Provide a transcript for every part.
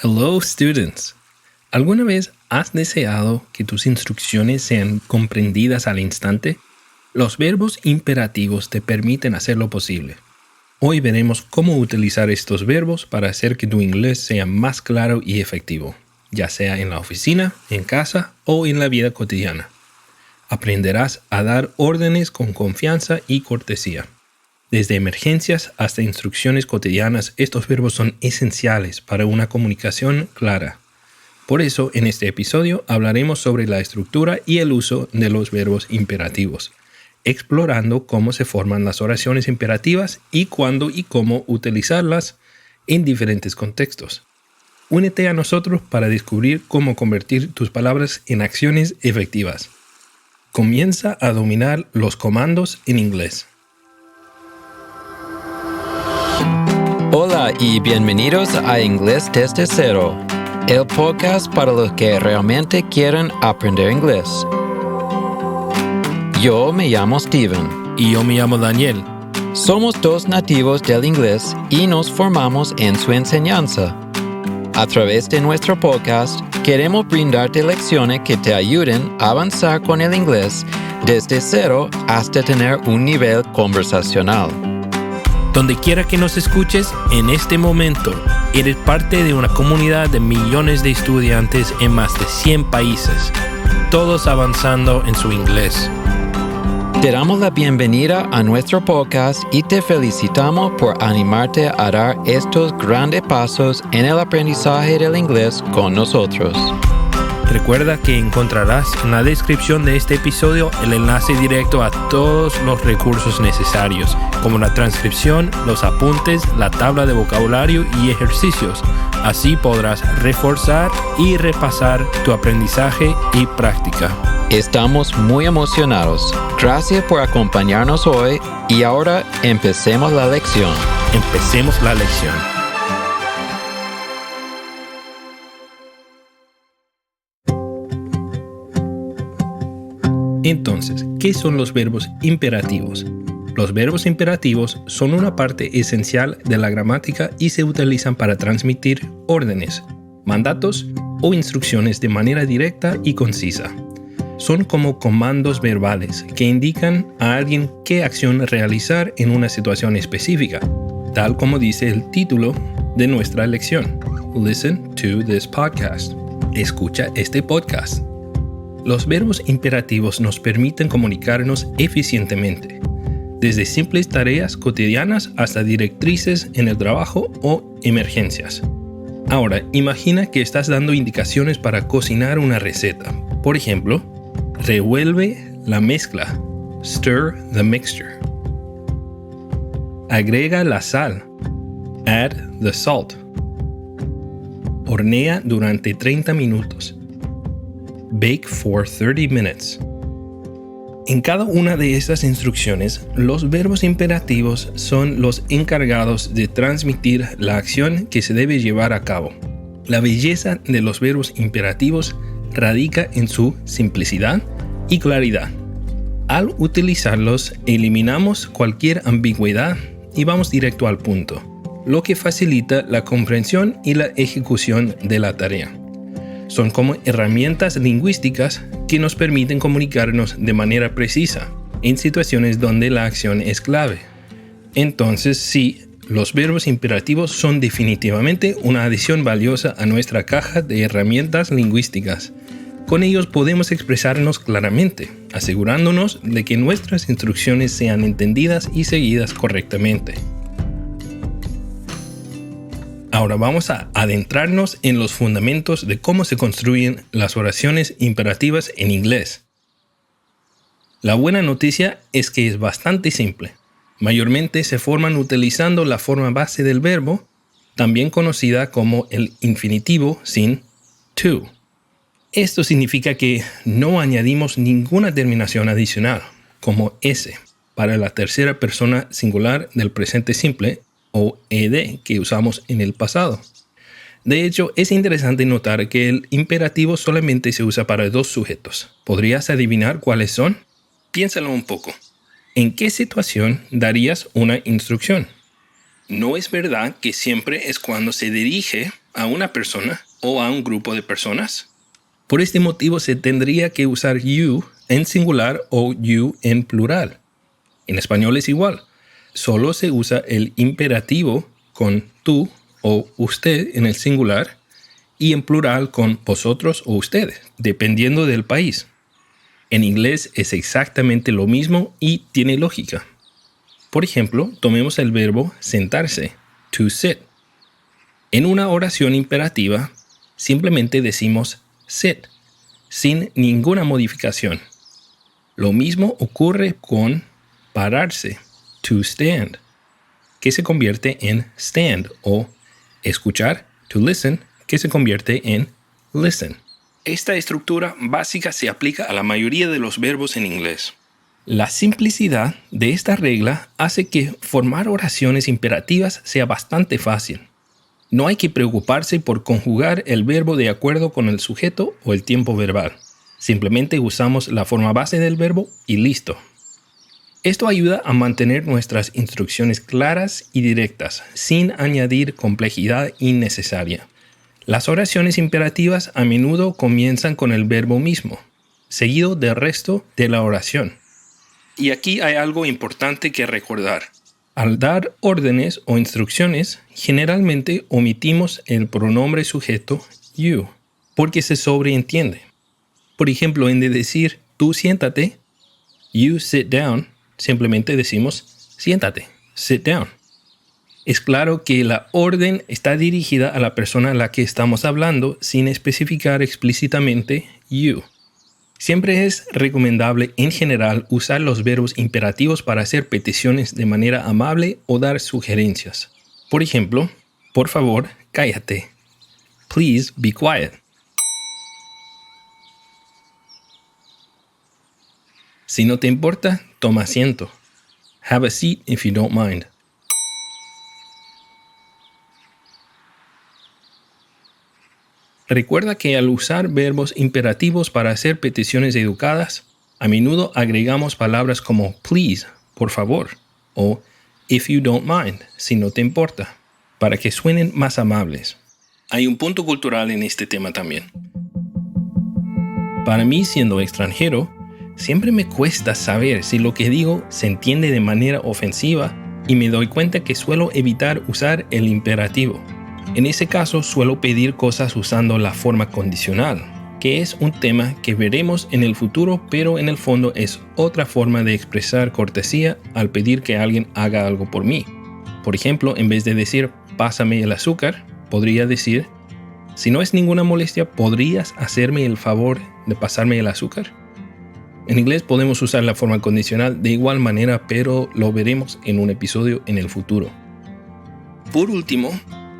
Hello, students. ¿Alguna vez has deseado que tus instrucciones sean comprendidas al instante? Los verbos imperativos te permiten hacerlo posible. Hoy veremos cómo utilizar estos verbos para hacer que tu inglés sea más claro y efectivo, ya sea en la oficina, en casa o en la vida cotidiana. Aprenderás a dar órdenes con confianza y cortesía. Desde emergencias hasta instrucciones cotidianas, estos verbos son esenciales para una comunicación clara. Por eso, en este episodio hablaremos sobre la estructura y el uso de los verbos imperativos, explorando cómo se forman las oraciones imperativas y cuándo y cómo utilizarlas en diferentes contextos. Únete a nosotros para descubrir cómo convertir tus palabras en acciones efectivas. Comienza a dominar los comandos en inglés. Hola y bienvenidos a Inglés desde cero, el podcast para los que realmente quieren aprender inglés. Yo me llamo Steven. Y yo me llamo Daniel. Somos dos nativos del inglés y nos formamos en su enseñanza. A través de nuestro podcast, queremos brindarte lecciones que te ayuden a avanzar con el inglés desde cero hasta tener un nivel conversacional. Donde quiera que nos escuches, en este momento, eres parte de una comunidad de millones de estudiantes en más de 100 países, todos avanzando en su inglés. Te damos la bienvenida a nuestro podcast y te felicitamos por animarte a dar estos grandes pasos en el aprendizaje del inglés con nosotros. Recuerda que encontrarás en la descripción de este episodio el enlace directo a todos los recursos necesarios, como la transcripción, los apuntes, la tabla de vocabulario y ejercicios. Así podrás reforzar y repasar tu aprendizaje y práctica. Estamos muy emocionados. Gracias por acompañarnos hoy y ahora empecemos la lección. Empecemos la lección. Entonces, ¿qué son los verbos imperativos? Los verbos imperativos son una parte esencial de la gramática y se utilizan para transmitir órdenes, mandatos o instrucciones de manera directa y concisa. Son como comandos verbales que indican a alguien qué acción realizar en una situación específica, tal como dice el título de nuestra lección. Listen to this podcast. Escucha este podcast. Los verbos imperativos nos permiten comunicarnos eficientemente, desde simples tareas cotidianas hasta directrices en el trabajo o emergencias. Ahora, imagina que estás dando indicaciones para cocinar una receta. Por ejemplo, revuelve la mezcla, stir the mixture. Agrega la sal, add the salt. Hornea durante 30 minutos. Bake for 30 minutes. En cada una de estas instrucciones, los verbos imperativos son los encargados de transmitir la acción que se debe llevar a cabo. La belleza de los verbos imperativos radica en su simplicidad y claridad. Al utilizarlos, eliminamos cualquier ambigüedad y vamos directo al punto, lo que facilita la comprensión y la ejecución de la tarea. Son como herramientas lingüísticas que nos permiten comunicarnos de manera precisa en situaciones donde la acción es clave. Entonces, sí, los verbos imperativos son definitivamente una adición valiosa a nuestra caja de herramientas lingüísticas. Con ellos podemos expresarnos claramente, asegurándonos de que nuestras instrucciones sean entendidas y seguidas correctamente. Ahora vamos a adentrarnos en los fundamentos de cómo se construyen las oraciones imperativas en inglés. La buena noticia es que es bastante simple. Mayormente se forman utilizando la forma base del verbo, también conocida como el infinitivo sin to. Esto significa que no añadimos ninguna terminación adicional, como s, para la tercera persona singular del presente simple, o ed que usamos en el pasado. De hecho, es interesante notar que el imperativo solamente se usa para dos sujetos. ¿Podrías adivinar cuáles son? Piénsalo un poco. ¿En qué situación darías una instrucción? No es verdad que siempre es cuando se dirige a una persona o a un grupo de personas. Por este motivo se tendría que usar you en singular o you en plural. En español es igual. Solo se usa el imperativo con tú o usted en el singular y en plural con vosotros o ustedes, dependiendo del país. En inglés es exactamente lo mismo y tiene lógica. Por ejemplo, tomemos el verbo sentarse, to sit. En una oración imperativa, simplemente decimos sit, sin ninguna modificación. Lo mismo ocurre con pararse, to stand, que se convierte en stand, o escuchar, to listen, que se convierte en listen. Esta estructura básica se aplica a la mayoría de los verbos en inglés. La simplicidad de esta regla hace que formar oraciones imperativas sea bastante fácil. No hay que preocuparse por conjugar el verbo de acuerdo con el sujeto o el tiempo verbal. Simplemente usamos la forma base del verbo y listo. Esto ayuda a mantener nuestras instrucciones claras y directas, sin añadir complejidad innecesaria. Las oraciones imperativas a menudo comienzan con el verbo mismo, seguido del resto de la oración. Y aquí hay algo importante que recordar. Al dar órdenes o instrucciones, generalmente omitimos el pronombre sujeto you, porque se sobreentiende. Por ejemplo, en decir tú siéntate, you sit down, simplemente decimos siéntate, sit down. Es claro que la orden está dirigida a la persona a la que estamos hablando sin especificar explícitamente you. Siempre es recomendable en general usar los verbos imperativos para hacer peticiones de manera amable o dar sugerencias. Por ejemplo, por favor, cállate. Please be quiet. Si no te importa, toma asiento. Have a seat if you don't mind. Recuerda que al usar verbos imperativos para hacer peticiones educadas, a menudo agregamos palabras como please, por favor, o if you don't mind, si no te importa, para que suenen más amables. Hay un punto cultural en este tema también. Para mí, siendo extranjero, siempre me cuesta saber si lo que digo se entiende de manera ofensiva y me doy cuenta que suelo evitar usar el imperativo. En ese caso, suelo pedir cosas usando la forma condicional, que es un tema que veremos en el futuro, pero en el fondo es otra forma de expresar cortesía al pedir que alguien haga algo por mí. Por ejemplo, en vez de decir pásame el azúcar, podría decir si no es ninguna molestia, ¿podrías hacerme el favor de pasarme el azúcar? En inglés podemos usar la forma condicional de igual manera, pero lo veremos en un episodio en el futuro. Por último,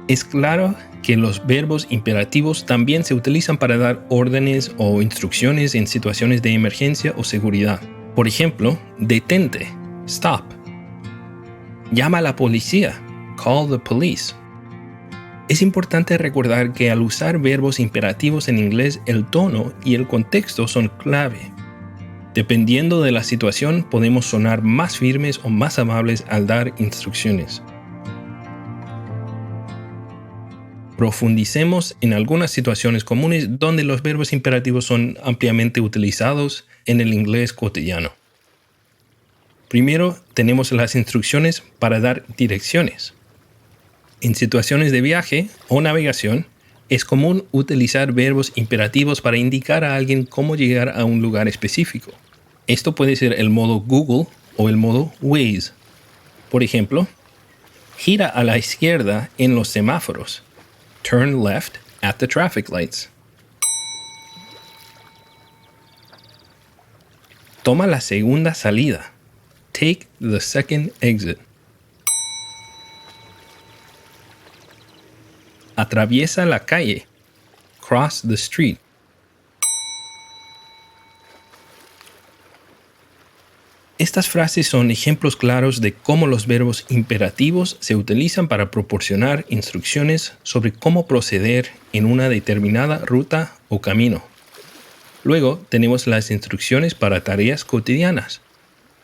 es claro que los verbos imperativos también se utilizan para dar órdenes o instrucciones en situaciones de emergencia o seguridad. Por ejemplo, detente, stop. Llama a la policía, call the police. Es importante recordar que al usar verbos imperativos en inglés, el tono y el contexto son clave. Dependiendo de la situación, podemos sonar más firmes o más amables al dar instrucciones. Profundicemos en algunas situaciones comunes donde los verbos imperativos son ampliamente utilizados en el inglés cotidiano. Primero, tenemos las instrucciones para dar direcciones. En situaciones de viaje o navegación, es común utilizar verbos imperativos para indicar a alguien cómo llegar a un lugar específico. Esto puede ser el modo Google o el modo Waze. Por ejemplo, gira a la izquierda en los semáforos. Turn left at the traffic lights. Toma la segunda salida. Take the second exit. Atraviesa la calle. Cross the street. Estas frases son ejemplos claros de cómo los verbos imperativos se utilizan para proporcionar instrucciones sobre cómo proceder en una determinada ruta o camino. Luego tenemos las instrucciones para tareas cotidianas.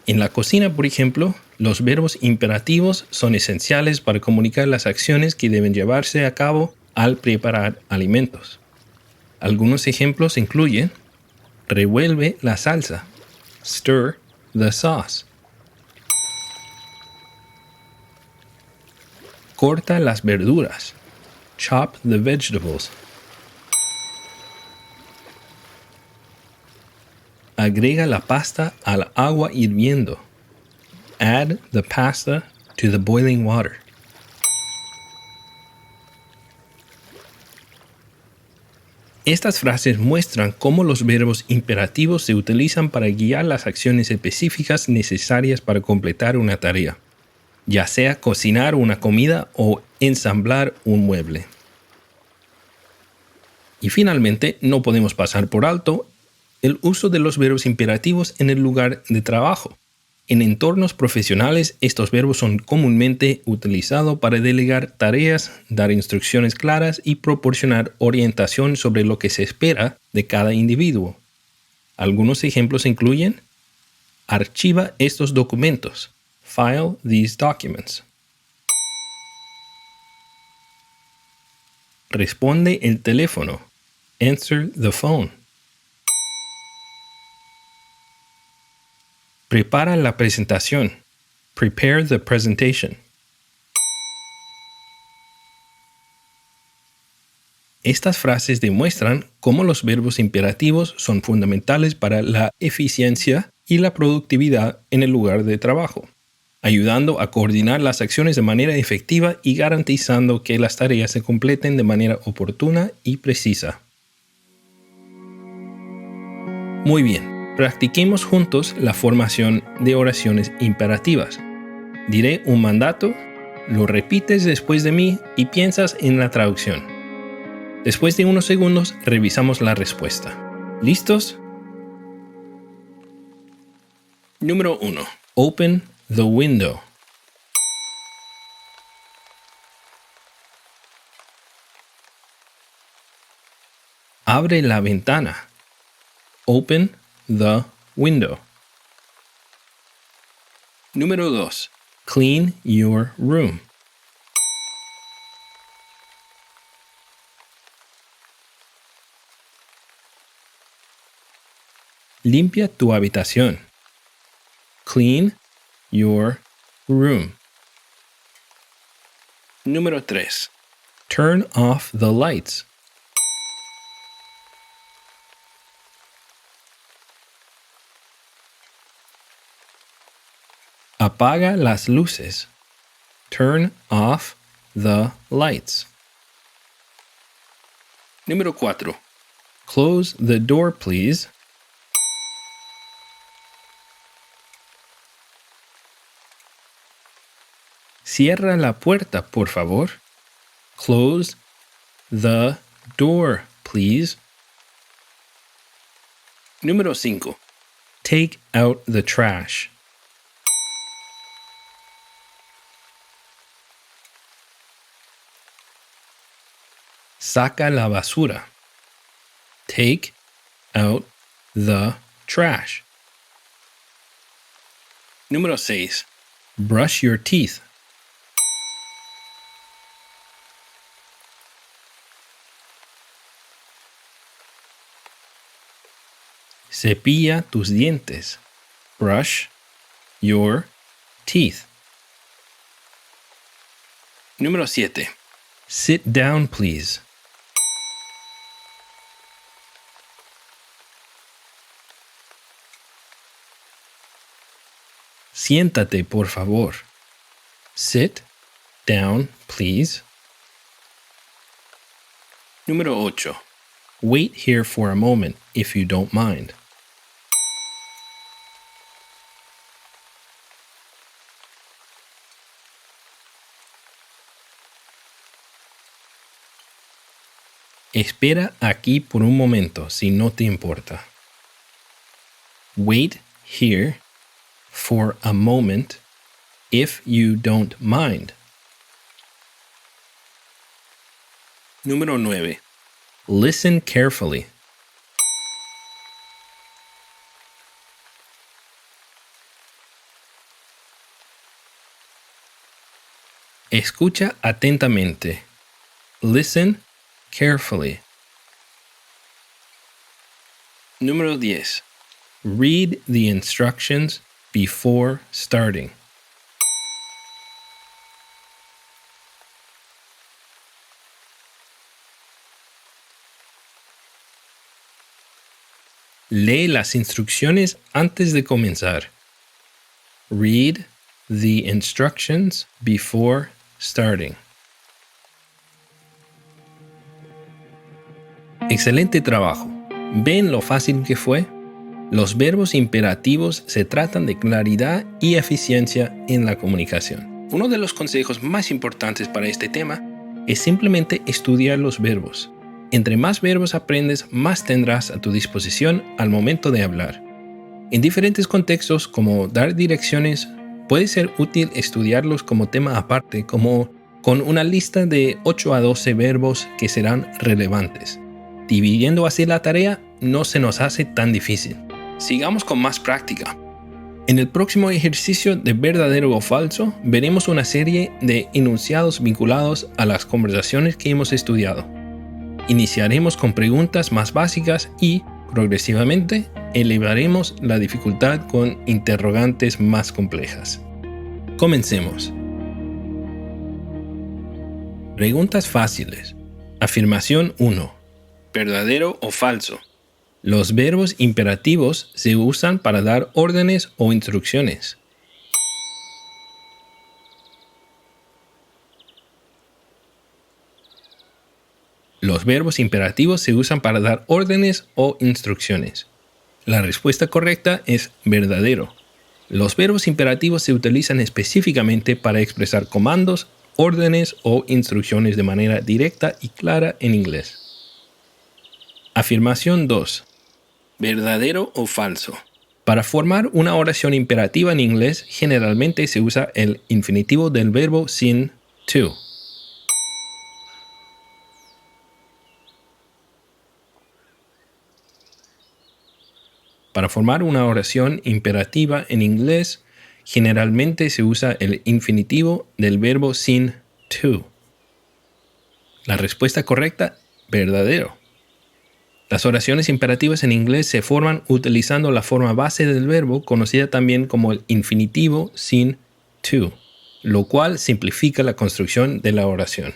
En la cocina, por ejemplo, los verbos imperativos son esenciales para comunicar las acciones que deben llevarse a cabo al preparar alimentos. Algunos ejemplos incluyen: revuelve la salsa, stir the sauce. Corta las verduras, chop the vegetables. Agrega la pasta al agua hirviendo. Add the pasta to the boiling water. Estas frases muestran cómo los verbos imperativos se utilizan para guiar las acciones específicas necesarias para completar una tarea, ya sea cocinar una comida o ensamblar un mueble. Y finalmente, no podemos pasar por alto el uso de los verbos imperativos en el lugar de trabajo. En entornos profesionales, estos verbos son comúnmente utilizados para delegar tareas, dar instrucciones claras y proporcionar orientación sobre lo que se espera de cada individuo. Algunos ejemplos incluyen: archiva estos documentos, file these documents. Responde el teléfono, answer the phone. Prepara la presentación, prepare the presentation. Estas frases demuestran cómo los verbos imperativos son fundamentales para la eficiencia y la productividad en el lugar de trabajo, ayudando a coordinar las acciones de manera efectiva y garantizando que las tareas se completen de manera oportuna y precisa. Muy bien. Practiquemos juntos la formación de oraciones imperativas. Diré un mandato, lo repites después de mí y piensas en la traducción. Después de unos segundos, revisamos la respuesta. ¿Listos? Número 1. Open the window. Abre la ventana. Open the window. Número 2. Clean your room. Limpia tu habitación. Clean your room. Número 3. Turn off the lights. Apaga las luces. Turn off the lights. Número 4. Close the door, please. Cierra la puerta, por favor. Close the door, please. Número 5. Take out the trash. Saca la basura. Take out the trash. Número 6. Brush your teeth. Cepilla tus dientes. Brush your teeth. Número 7. Sit down, please. Siéntate, por favor. Sit down, please. Número 8. Wait here for a moment, if you don't mind. Espera aquí por un momento, si no te importa. Wait here for a moment, if you don't mind. Número 9. Listen carefully. Escucha atentamente. Listen carefully. Número 10. Read the instructions before starting. Lee las instrucciones antes de comenzar. Read the instructions before starting. Excelente trabajo. ¿Ven lo fácil que fue? Los verbos imperativos se tratan de claridad y eficiencia en la comunicación. Uno de los consejos más importantes para este tema es simplemente estudiar los verbos. Entre más verbos aprendes, más tendrás a tu disposición al momento de hablar. En diferentes contextos, como dar direcciones, puede ser útil estudiarlos como tema aparte, como con una lista de 8 a 12 verbos que serán relevantes. Dividiendo así la tarea, no se nos hace tan difícil. Sigamos con más práctica. En el próximo ejercicio de verdadero o falso, veremos una serie de enunciados vinculados a las conversaciones que hemos estudiado. Iniciaremos con preguntas más básicas y, progresivamente, elevaremos la dificultad con interrogantes más complejas. Comencemos. Preguntas fáciles. Afirmación 1. ¿Verdadero o falso? Los verbos imperativos se usan para dar órdenes o instrucciones. Los verbos imperativos se usan para dar órdenes o instrucciones. La respuesta correcta es verdadero. Los verbos imperativos se utilizan específicamente para expresar comandos, órdenes o instrucciones de manera directa y clara en inglés. Afirmación 2. ¿Verdadero o falso? Para formar una oración imperativa en inglés, generalmente se usa el infinitivo del verbo sin to. Para formar una oración imperativa en inglés, generalmente se usa el infinitivo del verbo sin to. La respuesta correcta, verdadero. Las oraciones imperativas en inglés se forman utilizando la forma base del verbo, conocida también como el infinitivo sin to, lo cual simplifica la construcción de la oración.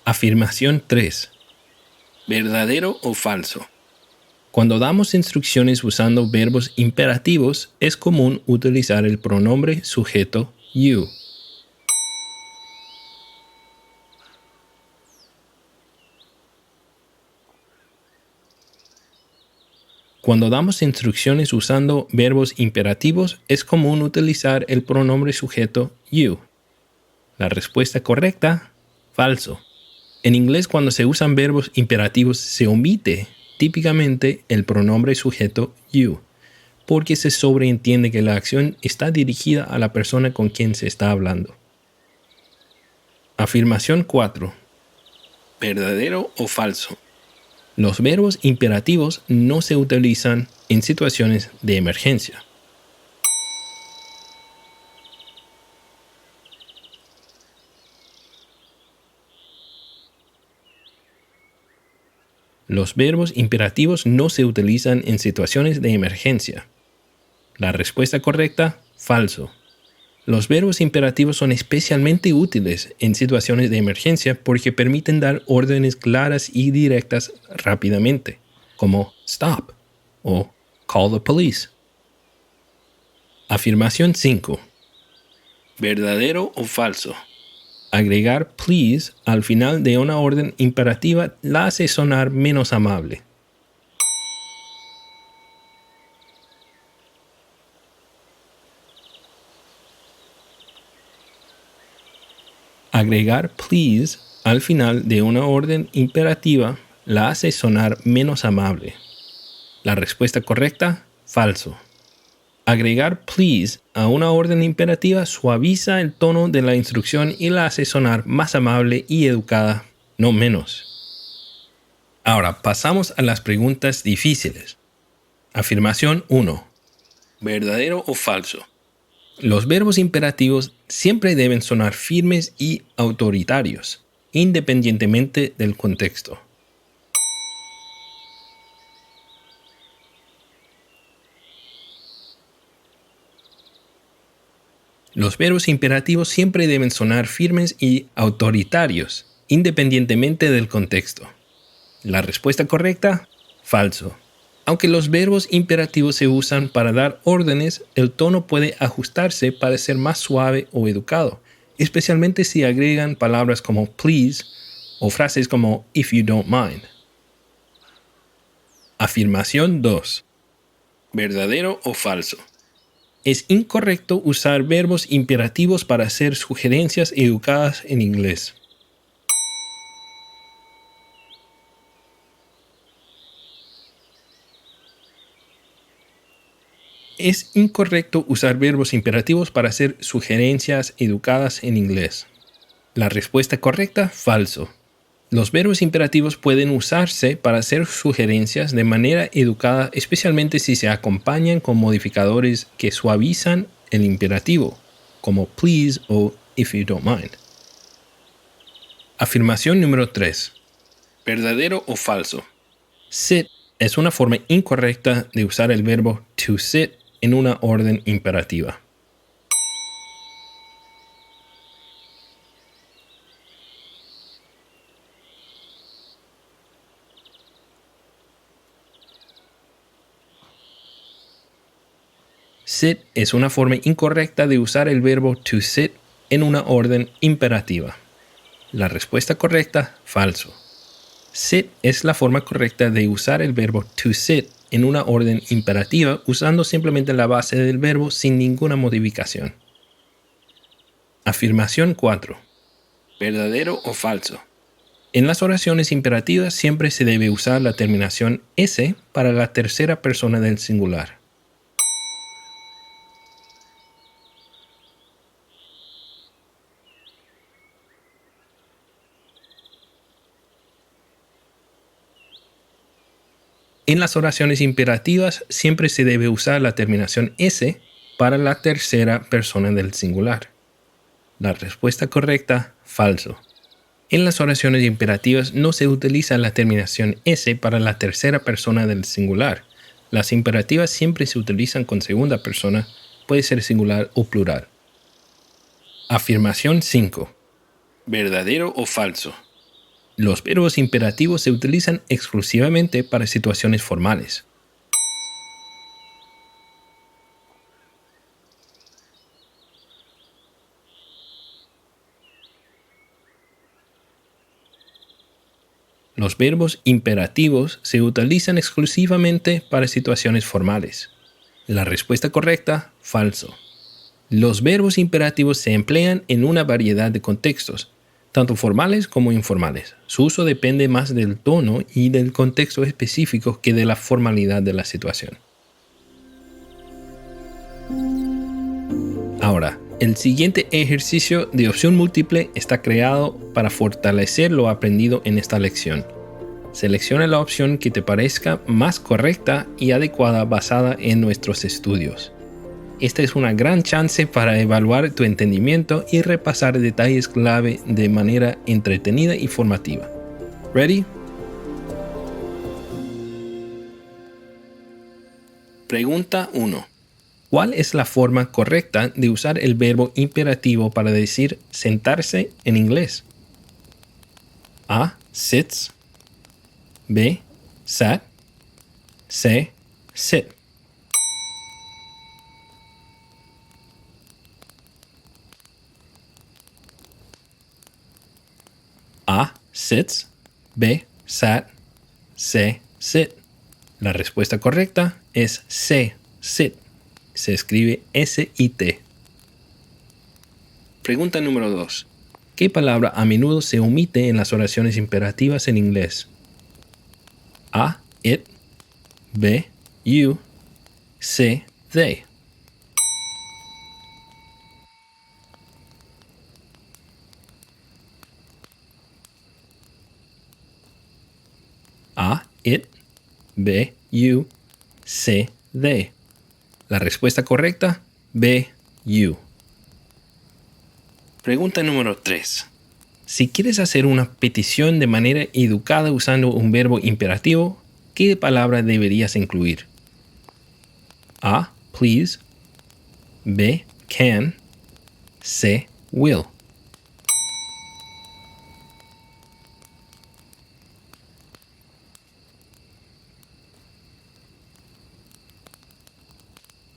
Afirmación 3. ¿Verdadero o falso? Cuando damos instrucciones usando verbos imperativos, es común utilizar el pronombre sujeto you. Cuando damos instrucciones usando verbos imperativos, es común utilizar el pronombre sujeto you. La respuesta correcta, falso. En inglés, cuando se usan verbos imperativos, se omite típicamente el pronombre sujeto you, porque se sobreentiende que la acción está dirigida a la persona con quien se está hablando. Afirmación 4. ¿Verdadero o falso? Los verbos imperativos no se utilizan en situaciones de emergencia. Los verbos imperativos no se utilizan en situaciones de emergencia. La respuesta correcta, falso. Los verbos imperativos son especialmente útiles en situaciones de emergencia porque permiten dar órdenes claras y directas rápidamente, como stop o call the police. Afirmación 5. ¿Verdadero o falso? Agregar please al final de una orden imperativa la hace sonar menos amable. Agregar please al final de una orden imperativa la hace sonar menos amable. La respuesta correcta, falso. Agregar please a una orden imperativa suaviza el tono de la instrucción y la hace sonar más amable y educada, no menos. Ahora pasamos a las preguntas difíciles. Afirmación 1. ¿Verdadero o falso? Los verbos imperativos siempre deben sonar firmes y autoritarios. independientemente del contexto. Los verbos imperativos siempre deben sonar firmes y autoritarios, independientemente del contexto. La respuesta correcta, falso. Aunque los verbos imperativos se usan para dar órdenes, el tono puede ajustarse para ser más suave o educado, especialmente si agregan palabras como please o frases como if you don't mind. Afirmación 2. ¿Verdadero o falso? Es incorrecto usar verbos imperativos para hacer sugerencias educadas en inglés. Es incorrecto usar verbos imperativos para hacer sugerencias educadas en inglés. La respuesta correcta, falso. Los verbos imperativos pueden usarse para hacer sugerencias de manera educada, especialmente si se acompañan con modificadores que suavizan el imperativo, como please o if you don't mind. Afirmación número 3. ¿Verdadero o falso? Sit es una forma incorrecta de usar el verbo to sit en una orden imperativa. Sit es una forma incorrecta de usar el verbo to sit en una orden imperativa. La respuesta correcta, falso. Sit es la forma correcta de usar el verbo to sit en una orden imperativa usando simplemente la base del verbo sin ninguna modificación. Afirmación 4. ¿Verdadero o falso? En las oraciones imperativas siempre se debe usar la terminación S para la tercera persona del singular. En las oraciones imperativas siempre se debe usar la terminación S para la tercera persona del singular. La respuesta correcta, falso. En las oraciones imperativas no se utiliza la terminación S para la tercera persona del singular. Las imperativas siempre se utilizan con segunda persona, puede ser singular o plural. Afirmación 5. ¿Verdadero o falso? Los verbos imperativos se utilizan exclusivamente para situaciones formales. Los verbos imperativos se utilizan exclusivamente para situaciones formales. La respuesta correcta, falso. Los verbos imperativos se emplean en una variedad de contextos, tanto formales como informales. Su uso depende más del tono y del contexto específico que de la formalidad de la situación. Ahora, el siguiente ejercicio de opción múltiple está creado para fortalecer lo aprendido en esta lección. Selecciona la opción que te parezca más correcta y adecuada basada en nuestros estudios. Esta es una gran chance para evaluar tu entendimiento y repasar detalles clave de manera entretenida y formativa. ¿Ready? Pregunta 1. ¿Cuál es la forma correcta de usar el verbo imperativo para decir sentarse en inglés? A. Sits. B. Sat. C. Sit. A. Sits. B. Sat. C. Sit. La respuesta correcta es C. Sit. Se escribe S-I-T. Pregunta número 2. ¿Qué palabra a menudo se omite en las oraciones imperativas en inglés? A. It. B. You. C. They. A. It. B. You. C. They. La respuesta correcta, B. You. Pregunta número 3. Si quieres hacer una petición de manera educada usando un verbo imperativo, ¿qué palabra deberías incluir? A. Please. B. Can. C. Will.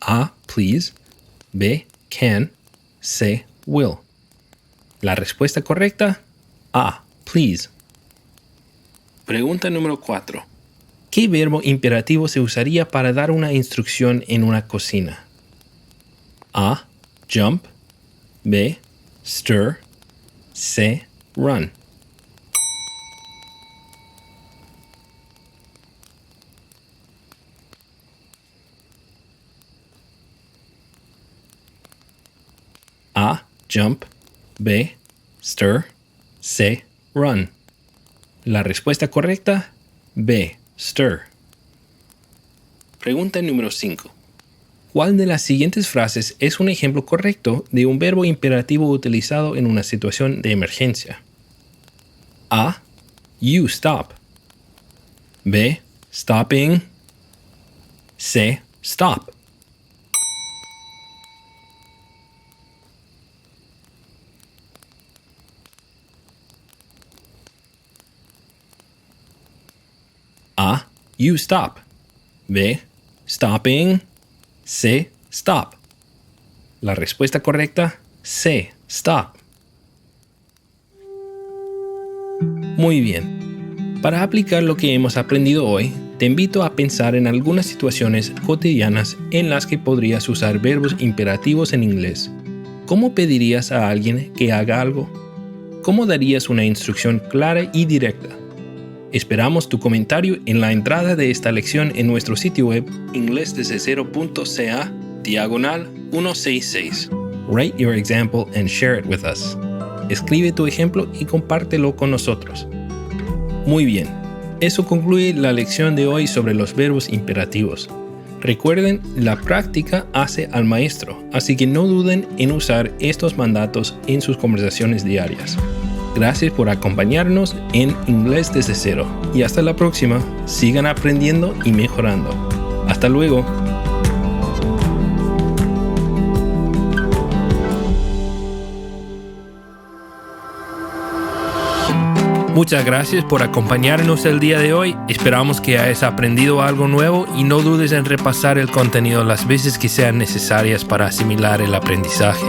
A. Please. B. Can. C. Will. La respuesta correcta, A. Please. Pregunta número 4. ¿Qué verbo imperativo se usaría para dar una instrucción en una cocina? A. Jump. B. Stir. C. Run. A. Jump. B. Stir. C. Run. La respuesta correcta, B. Stir. Pregunta número 5. ¿Cuál de las siguientes frases es un ejemplo correcto de un verbo imperativo utilizado en una situación de emergencia? A. You stop. B. Stopping. C. Stop. A. You stop. B. Stopping. C. Stop. La respuesta correcta, C. Stop. Muy bien. Para aplicar lo que hemos aprendido hoy, te invito a pensar en algunas situaciones cotidianas en las que podrías usar verbos imperativos en inglés. ¿Cómo pedirías a alguien que haga algo? ¿Cómo darías una instrucción clara y directa? Esperamos tu comentario en la entrada de esta lección en nuestro sitio web inglesdesde0.ca/166. Write your example and share it with us. Escribe tu ejemplo y compártelo con nosotros. Muy bien, eso concluye la lección de hoy sobre los verbos imperativos. Recuerden, la práctica hace al maestro, así que no duden en usar estos mandatos en sus conversaciones diarias. Gracias por acompañarnos en Inglés desde Cero y hasta la próxima. Sigan aprendiendo y mejorando. Hasta luego. Muchas gracias por acompañarnos el día de hoy. Esperamos que hayas aprendido algo nuevo y no dudes en repasar el contenido las veces que sean necesarias para asimilar el aprendizaje.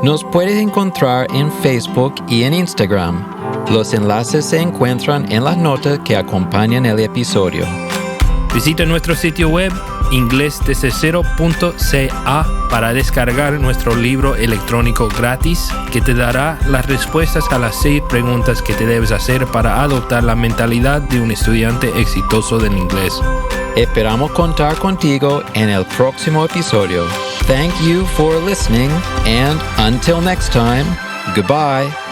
Nos puedes encontrar en Facebook y en Instagram. Los enlaces se encuentran en las notas que acompañan el episodio. Visita nuestro sitio web inglesdesde0.ca para descargar nuestro libro electrónico gratis que te dará las respuestas a las 6 preguntas que te debes hacer para adoptar la mentalidad de un estudiante exitoso del inglés. Esperamos contar contigo en el próximo episodio. Thank you for listening, and until next time, goodbye.